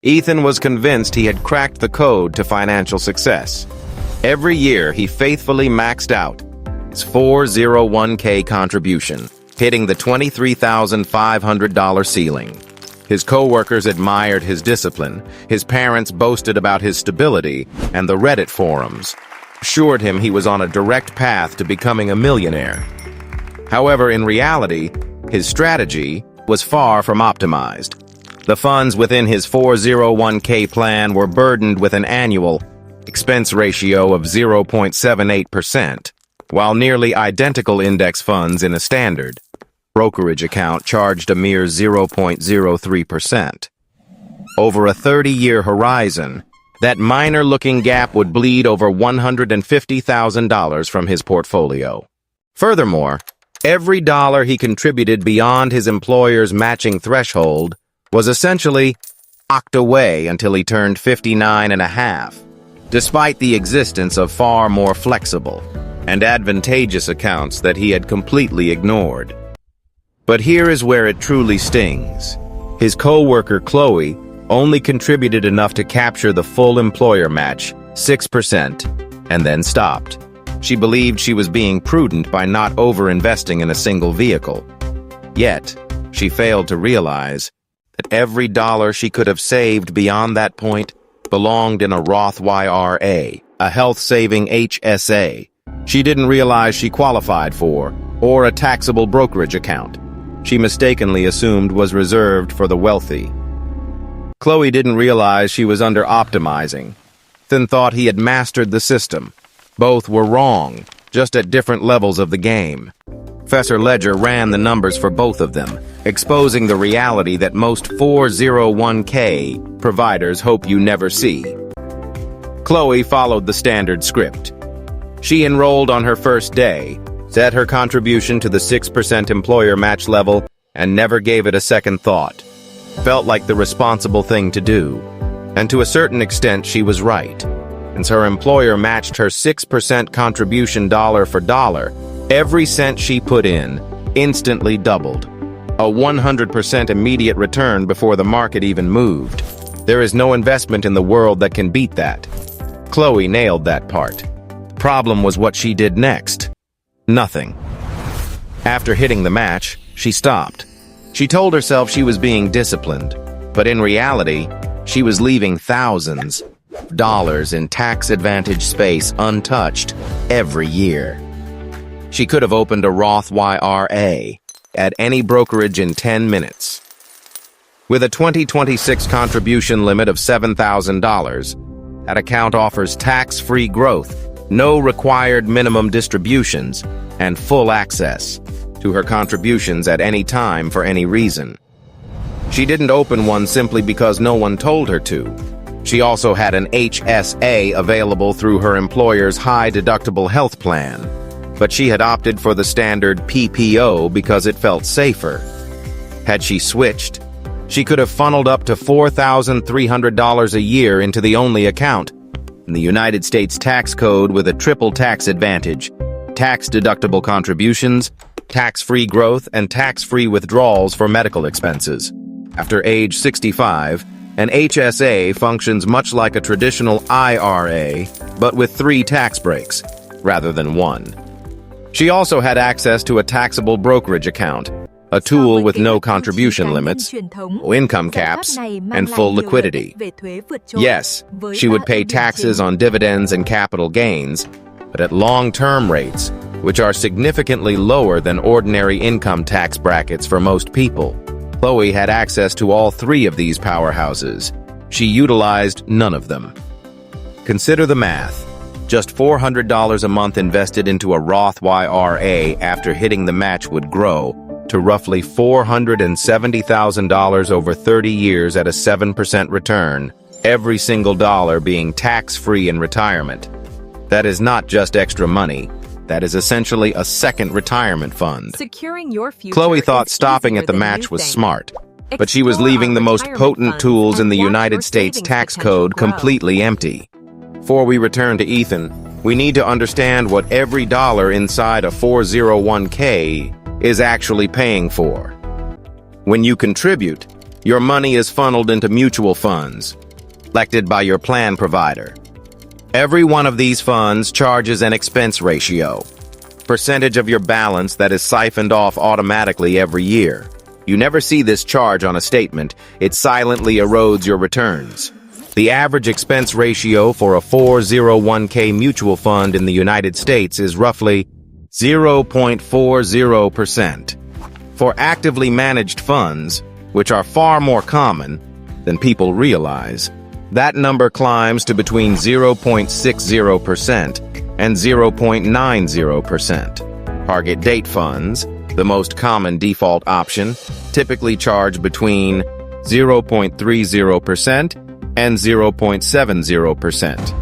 Ethan was convinced he had cracked the code to financial success. Every year, he faithfully maxed out his 401k contribution, hitting the $23,500 ceiling. His co-workers admired his discipline, his parents boasted about his stability, and the Reddit forums assured him he was on a direct path to becoming a millionaire. However, in reality, his strategy was far from optimized. The funds within his 401k plan were burdened with an annual expense ratio of 0.78%, while nearly identical index funds in a standard brokerage account charged a mere 0.03%. Over a 30-year horizon, that minor-looking gap would bleed over $150,000 from his portfolio. Furthermore, every dollar he contributed beyond his employer's matching threshold was essentially locked away until he turned 59 and a half, despite the existence of far more flexible and advantageous accounts that he had completely ignored. But here is where it truly stings. His co-worker Chloe only contributed enough to capture the full employer match, 6%, and then stopped. She believed she was being prudent by not over-investing in a single vehicle. Yet, she failed to realize that every dollar she could have saved beyond that point belonged in a Roth IRA, a health-saving HSA. She didn't realize she qualified for, or a taxable brokerage account she mistakenly assumed was reserved for the wealthy. Chloe didn't realize she was under-optimizing, then thought he had mastered the system. Both were wrong, just at different levels of the game. Professor Ledger ran the numbers for both of them, exposing the reality that most 401k providers hope you never see. Chloe followed the standard script. She enrolled on her first day, set her contribution to the 6% employer match level, and never gave it a second thought. Felt like the responsible thing to do. And to a certain extent, she was right. Since her employer matched her 6% contribution dollar for dollar, every cent she put in instantly doubled. A 100% immediate return before the market even moved. There is no investment in the world that can beat that. Chloe nailed that part. The problem was what she did next. Nothing. After hitting the match, she stopped. She told herself she was being disciplined, but in reality, she was leaving thousands of dollars in tax-advantaged space untouched every year. She could have opened a Roth IRA at any brokerage in 10 minutes. With a 2026 contribution limit of $7,000, that account offers tax-free growth, no required minimum distributions, and full access to her contributions at any time for any reason. She didn't open one simply because no one told her to. She also had an HSA available through her employer's high-deductible health plan, but she had opted for the standard PPO because it felt safer. Had she switched, she could have funneled up to $4,300 a year into the only account in the United States tax code with a triple tax advantage: tax-deductible contributions, tax-free growth, and tax-free withdrawals for medical expenses. After age 65, an HSA functions much like a traditional IRA, but with 3 tax breaks, rather than 1. She also had access to a taxable brokerage account, a tool with no contribution limits, no income caps, and full liquidity. Yes, she would pay taxes on dividends and capital gains, but at long-term rates, which are significantly lower than ordinary income tax brackets for most people. Chloe had access to all 3 of these powerhouses. She utilized none of them. Consider the math. Just $400 a month invested into a Roth IRA after hitting the match would grow to roughly $470,000 over 30 years at a 7% return, every single dollar being tax-free in retirement. That is not just extra money. That is essentially a second retirement fund. Securing your future. Chloe thought stopping at the match was smart, but she was leaving the most potent tools in the United States tax code completely empty. Before we return to Ethan, we need to understand what every dollar inside a 401k is actually paying for. When you contribute, Your money is funneled into mutual funds, selected by your plan provider. Every one of these funds charges an expense ratio, percentage of your balance that is siphoned off automatically every year. You never see this charge on a statement. It silently erodes your returns. The average expense ratio for a 401k mutual fund in the United States is roughly 0.40%. For actively managed funds, which are far more common than people realize, that number climbs to between 0.60% and 0.90%. Target date funds, the most common default option, typically charge between 0.30% and 0.70%.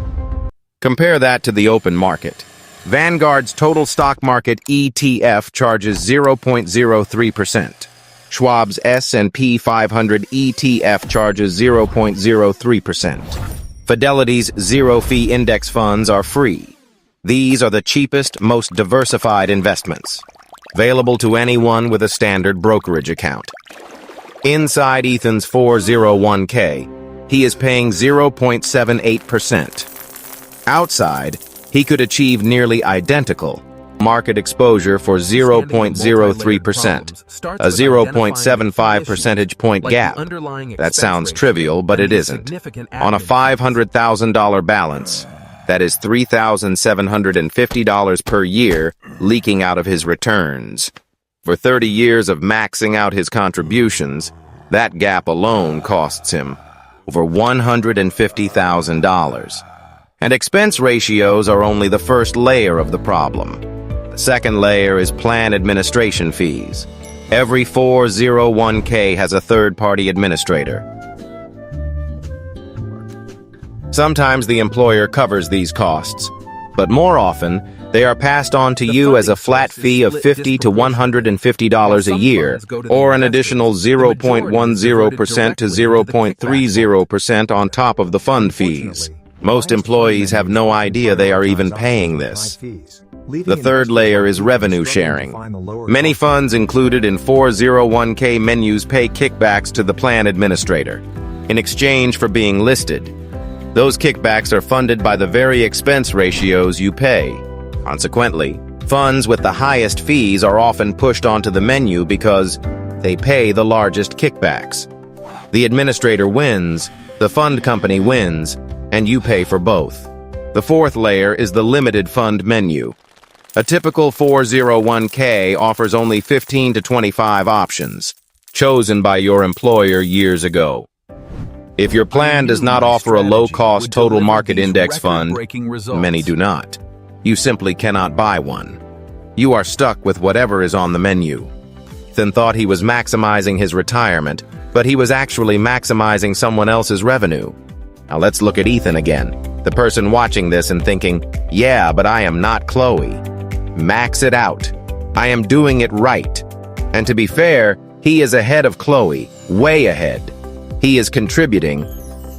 Compare that to the open market. Vanguard's total stock market ETF charges 0.03%. Schwab's S&P 500 ETF charges 0.03%. Fidelity's zero-fee index funds are free. These are the cheapest, most diversified investments, available to anyone with a standard brokerage account. Inside Ethan's 401k, he is paying 0.78%. Outside, he could achieve nearly identical market exposure for 0.03%, a 0.75 percentage point gap. That sounds trivial, but it isn't. On a $500,000 balance, that is $3,750 per year leaking out of his returns. For 30 years of maxing out his contributions, that gap alone costs him over $150,000. And expense ratios are only the first layer of the problem. The second layer is plan administration fees. Every 401k has a third-party administrator. Sometimes the employer covers these costs, but more often, they are passed on to you as a flat fee of $50 to $150 a year, or an additional 0.10% to 0.30% on top of the fund fees. Most employees have no idea they are even paying this. The third layer is revenue sharing. Many funds included in 401k menus pay kickbacks to the plan administrator in exchange for being listed. Those kickbacks are funded by the very expense ratios you pay. Consequently, funds with the highest fees are often pushed onto the menu because they pay the largest kickbacks. The administrator wins, the fund company wins, and you pay for both. The fourth layer is the limited fund menu. A typical 401k offers only 15 to 25 options, chosen by your employer years ago. If your plan does not offer a low-cost total market index fund, many do not, you simply cannot buy one. You are stuck with whatever is on the menu. Ethan thought he was maximizing his retirement, but he was actually maximizing someone else's revenue. Now let's look at Ethan again, the person watching this and thinking, yeah, but I am not Chloe. Max it out. I am doing it right. And to be fair, he is ahead of Chloe, way ahead. He is contributing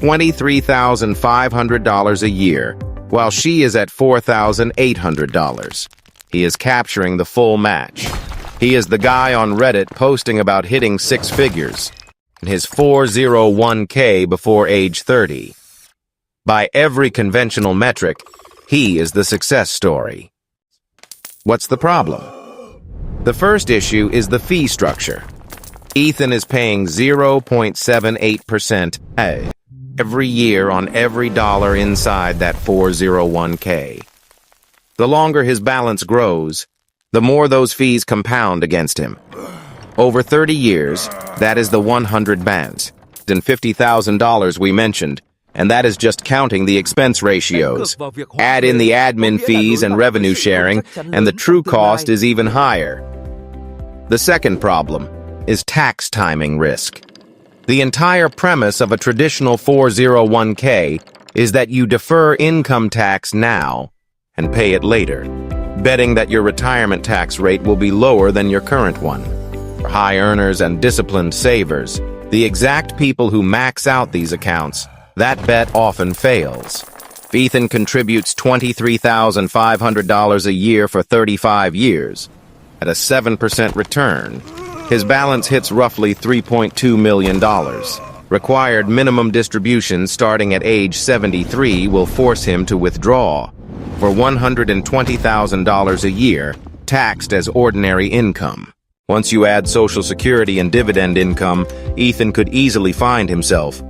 $23,500 a year, while she is at $4,800. He is capturing the full match. He is the guy on Reddit posting about hitting six figures in his 401k before age 30. By every conventional metric, he is the success story. What's the problem? The first issue is the fee structure. Ethan is paying 0.78% every year on every dollar inside that 401k. The longer his balance grows, the more those fees compound against him. Over 30 years, that is the 100 bands, and $50,000 we mentioned, and that is just counting the expense ratios. Add in the admin fees and revenue sharing, and the true cost is even higher. The second problem is tax timing risk. The entire premise of a traditional 401k is that you defer income tax now and pay it later, betting that your retirement tax rate will be lower than your current one. For high earners and disciplined savers, the exact people who max out these accounts, that bet often fails. If Ethan contributes $23,500 a year for 35 years, at a 7% return, His balance hits roughly $3.2 million. Required minimum distributions starting at age 73 will force him to withdraw for $120,000 a year, taxed as ordinary income. Once you add Social Security and dividend income, Ethan could easily find himself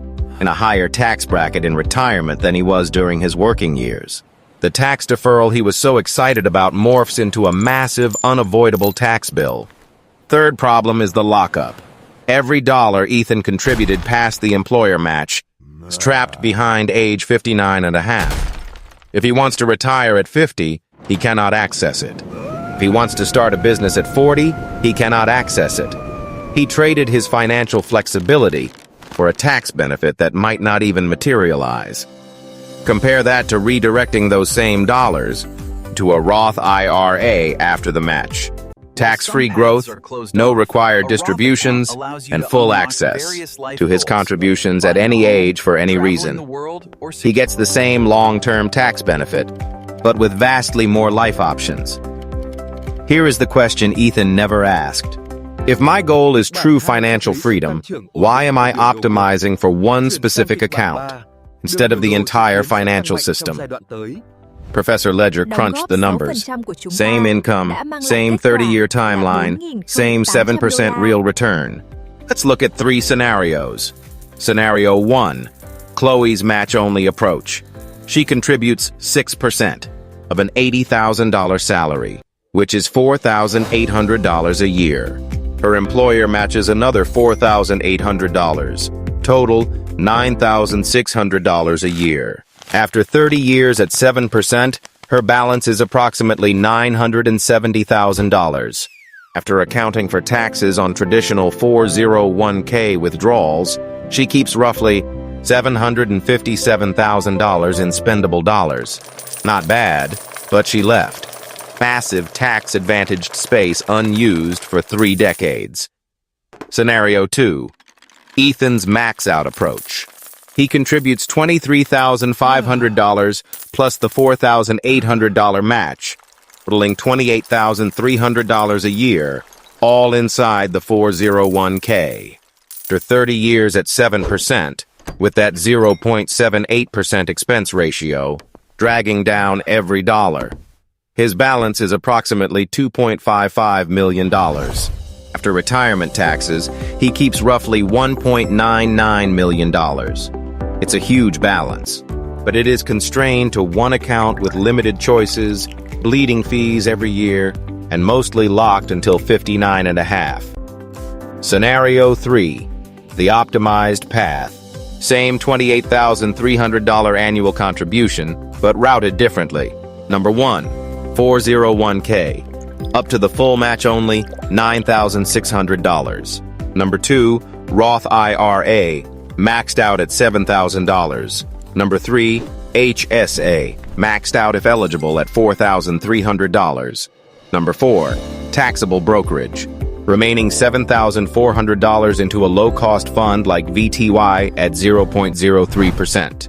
in a higher tax bracket in retirement than he was during his working years. The tax deferral he was so excited about morphs into a massive, unavoidable tax bill. Third problem is the lockup. Every dollar Ethan contributed past the employer match is trapped behind age 59 and a half. If he wants to retire at 50, he cannot access it. If he wants to start a business at 40, he cannot access it. He traded his financial flexibility for a tax benefit that might not even materialize. Compare that to redirecting those same dollars to a Roth IRA after the match. Tax-free growth, no required distributions, and full access to his contributions at any age for any reason. He gets the same long-term tax benefit, but with vastly more life options. Here is the question Ethan never asked. If my goal is true financial freedom, why am I optimizing for one specific account instead of the entire financial system? Professor Ledger crunched the numbers. Same income, same 30-year timeline, same 7% real return. Let's look at 3 scenarios. Scenario 1, Chloe's match-only approach. She contributes 6% of an $80,000 salary, which is $4,800 a year. Her employer matches another $4,800. Total, $9,600 a year. After 30 years at 7%, her balance is approximately $970,000. After accounting for taxes on traditional 401k withdrawals, she keeps roughly $757,000 in spendable dollars. Not bad, but she left massive tax-advantaged space unused for 3 decades. Scenario 2, Ethan's max-out approach. He contributes $23,500 plus the $4,800 match, totaling $28,300 a year, all inside the 401k. After 30 years at 7%, with that 0.78% expense ratio, dragging down every dollar, his balance is approximately $2.55 million. After retirement taxes, he keeps roughly $1.99 million. It's a huge balance, but it is constrained to one account with limited choices, bleeding fees every year, and mostly locked until 59 and a half. Scenario 3, the optimized path. Same $28,300 annual contribution, but routed differently. Number 1, 401k. Up to the full match only, $9,600. Number 2, Roth IRA, maxed out at $7,000. Number 3, HSA, maxed out if eligible at $4,300. Number 4, taxable brokerage, remaining $7,400 into a low-cost fund like VTY at 0.03%.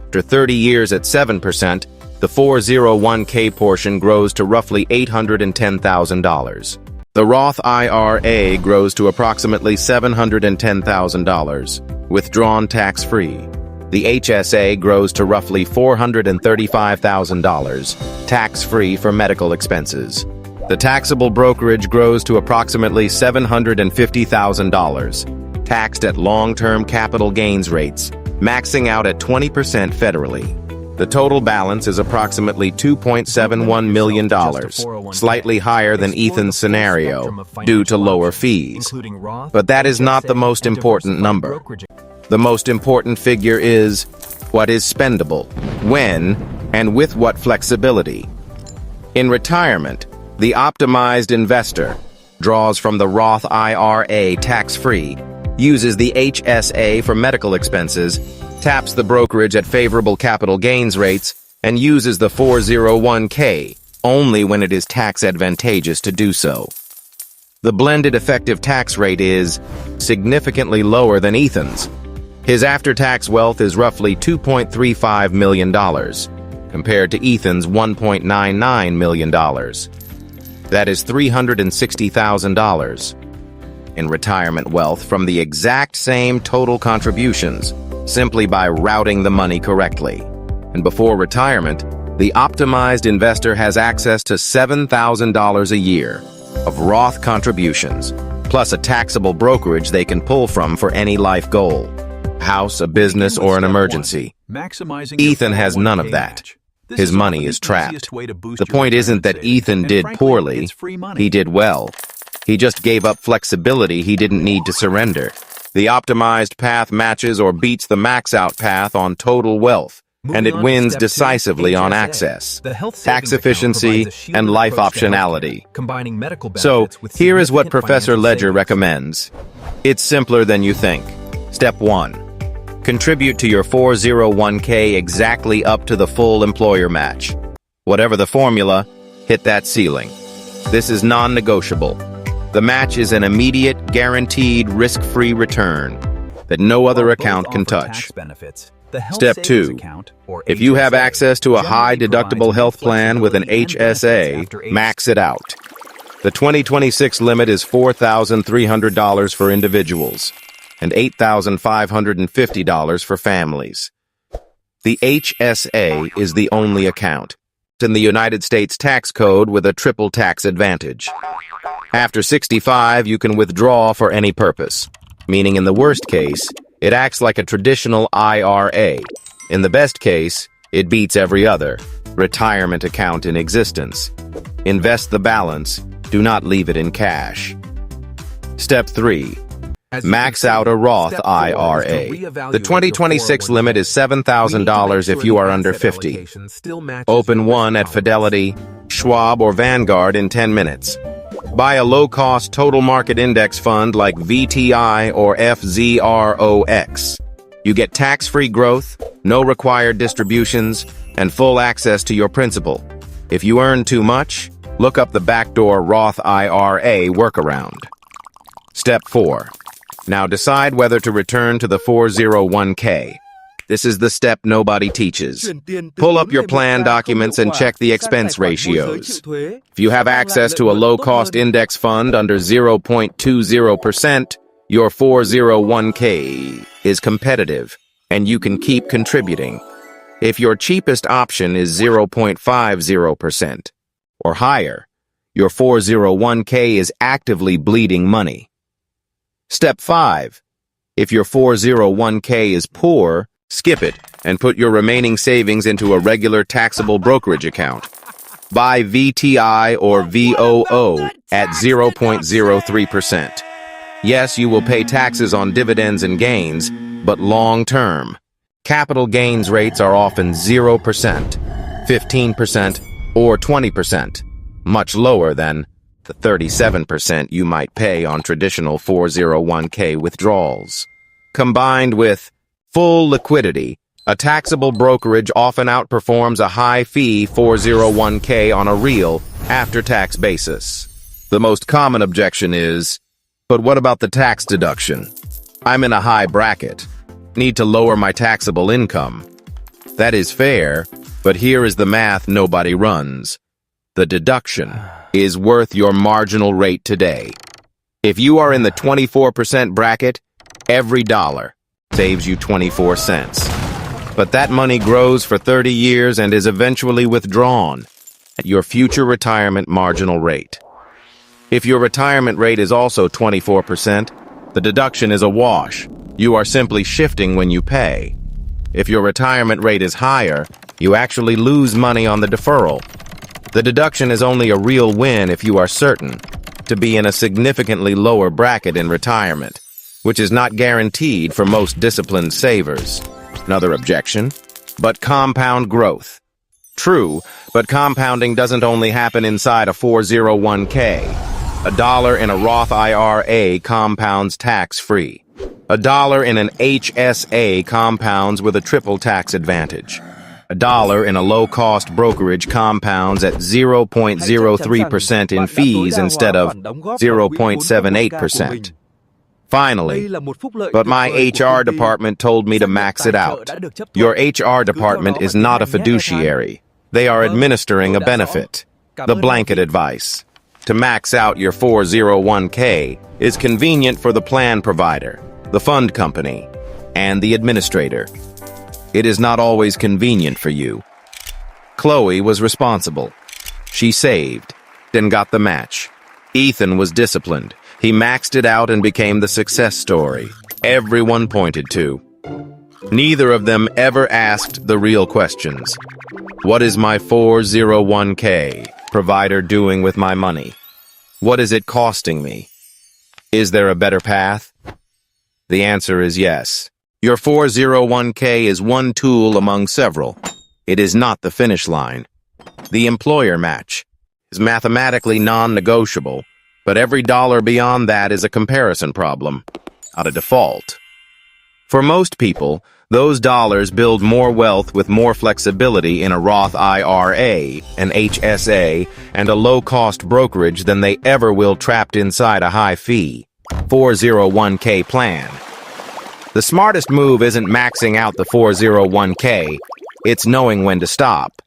After 30 years at 7%, the 401k portion grows to roughly $810,000. The Roth IRA grows to approximately $710,000, withdrawn tax-free. The HSA grows to roughly $435,000, tax-free for medical expenses. The taxable brokerage grows to approximately $750,000, taxed at long-term capital gains rates, maxing out at 20% federally. The total balance is approximately $2.71 million, slightly higher than Ethan's scenario, due to lower fees. But that is not the most important number. The most important figure is, what is spendable, when, and with what flexibility. In retirement, the optimized investor draws from the Roth IRA tax-free, uses the HSA for medical expenses, taps the brokerage at favorable capital gains rates, and uses the 401k only when it is tax advantageous to do so. The blended effective tax rate is significantly lower than Ethan's. His after-tax wealth is roughly $2.35 million, compared to Ethan's $1.99 million. That is $360,000. in retirement wealth from the exact same total contributions, simply by routing the money correctly. And before retirement, the optimized investor has access to $7,000 a year of Roth contributions, plus a taxable brokerage they can pull from for any life goal, house, a business, or an emergency. Ethan has none of that. His money is trapped. The point isn't that Ethan did poorly. He did well. He just gave up flexibility he didn't need to surrender. The optimized path matches or beats the max-out path on total wealth, and it wins decisively on access, tax efficiency, and life optionality. So, here is what Professor Ledger recommends. It's simpler than you think. Step 1. Contribute to your 401k exactly up to the full employer match. Whatever the formula, hit that ceiling. This is non-negotiable. The match is an immediate, guaranteed, risk-free return that no other account can touch. Step 2. If you have access to a high-deductible health plan with an HSA, max it out. The 2026 limit is $4,300 for individuals and $8,550 for families. The HSA is the only account in the United States tax code with a triple tax advantage. After 65, you can withdraw for any purpose, meaning in the worst case, it acts like a traditional IRA. In the best case, it beats every other retirement account in existence. Invest the balance, do not leave it in cash. Step 3. Max out a Roth IRA. The 2026 limit is $7,000 if you are under 50. Open one at Fidelity, Schwab, or Vanguard in 10 minutes. Buy a low-cost total market index fund like VTI or FZROX. You get tax-free growth, no required distributions, and full access to your principal. If you earn too much, look up the backdoor Roth IRA workaround. Step 4. Now decide whether to return to the 401k. This is the step nobody teaches. Pull up your plan documents and check the expense ratios. If you have access to a low-cost index fund under 0.20%, your 401k is competitive, and you can keep contributing. If your cheapest option is 0.50% or higher, your 401k is actively bleeding money. Step 5. If your 401k is poor, skip it and put your remaining savings into a regular taxable brokerage account. Buy VTI or VOO at 0.03%. Yes, you will pay taxes on dividends and gains, but long-term. Capital gains rates are often 0%, 15%, or 20%, much lower than the 37% you might pay on traditional 401k withdrawals. Combined with full liquidity, a taxable brokerage often outperforms a high-fee 401k on a real, after-tax basis. The most common objection is, but what about the tax deduction? I'm in a high bracket. Need to lower my taxable income. That is fair, but here is the math nobody runs. The deduction is worth your marginal rate today. If you are in the 24% bracket, every dollar saves you 24 cents. But that money grows for 30 years and is eventually withdrawn at your future retirement marginal rate. If your retirement rate is also 24%, the deduction is a wash. You are simply shifting when you pay. If your retirement rate is higher, you actually lose money on the deferral. The deduction is only a real win if you are certain to be in a significantly lower bracket in retirement, which is not guaranteed for most disciplined savers. Another objection, but compound growth. True, but compounding doesn't only happen inside a 401k. $1 in a Roth IRA compounds tax-free. $1 in an HSA compounds with a triple tax advantage. $1 in a low-cost brokerage compounds at 0.03% in fees instead of 0.78%. Finally, but my HR department told me to max it out. Your HR department is not a fiduciary. They are administering a benefit. The blanket advice. To max out your 401k is convenient for the plan provider, the fund company, and the administrator. It is not always convenient for you. Chloe was responsible. She saved, then got the match. Ethan was disciplined. He maxed it out and became the success story everyone pointed to. Neither of them ever asked the real questions. What is my 401k provider doing with my money? What is it costing me? Is there a better path? The answer is yes. Your 401k is one tool among several. It is not the finish line. The employer match is mathematically non-negotiable, but every dollar beyond that is a comparison problem, not a default. For most people, those dollars build more wealth with more flexibility in a Roth IRA, an HSA, and a low-cost brokerage than they ever will trapped inside a high-fee 401k plan. The smartest move isn't maxing out the 401k, it's knowing when to stop.